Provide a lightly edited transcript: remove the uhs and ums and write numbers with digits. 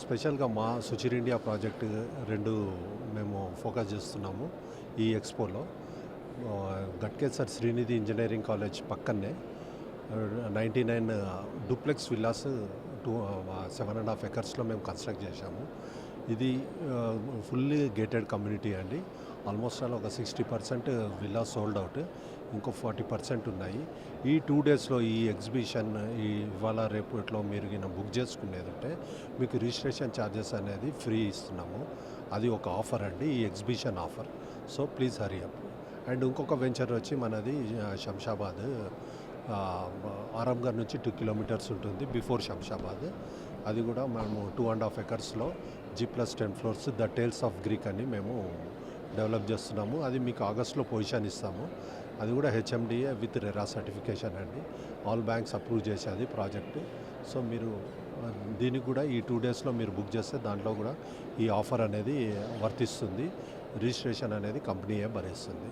స్పెషల్‌గా మా Suchir India project 2 మేము ఫోకస్ చేస్తున్నాము ఈ ఎక్స్‌పోలో. గట్కేసర్ శ్రీనిధి ఇంజినీరింగ్ కాలేజ్ పక్కనే 99 డూప్లెక్స్ విల్లాస్ 7.5 ఎకర్స్‌లో మేము కన్‌స్ట్రక్ట్ చేశాము. ఇది ఫుల్లీ గేటెడ్ కమ్యూనిటీ అండి. ఆల్మోస్ట్ ఆల్ ఒక 60% విల్లాస్ సోల్డ్ అవుట్. ఇంకో 40% ఉన్నాయి. ఈ 2 డేస్‌లో ఈ ఎగ్జిబిషన్ ఇవాళ రేపు ఇట్లా మీరు బుక్ చేసుకునేది ఉంటే మీకు రిజిస్ట్రేషన్ ఛార్జెస్ అనేది ఫ్రీ ఇస్తున్నాము. అది ఒక ఆఫర్ అండి, ఈ exhibition offer. So please hurry up. And ఇంకొక వెంచర్ వచ్చి మనది శంషాబాద్, ఆరాంఘర్ నుంచి 2 కిలోమీటర్స్ ఉంటుంది బిఫోర్ శంషాబాద్. అది కూడా మేము 2.5 ఎకర్స్లో G+10 floors the tales of Greek అని మేము డెవలప్ చేస్తున్నాము. అది మీకు ఆగస్ట్లో పొజిషన్ ఇస్తాము. అది కూడా హెచ్ఎండిఏ విత్ రెరా సర్టిఫికేషన్ అండి. ఆల్ బ్యాంక్స్ అప్రూవ్ చేసేది ప్రాజెక్టు. సో మీరు దీనికి కూడా ఈ 2 డేస్లో మీరు బుక్ చేస్తే దాంట్లో కూడా ఈ ఆఫర్ అనేది వర్తిస్తుంది. రిజిస్ట్రేషన్ అనేది కంపెనీయే భరిస్తుంది.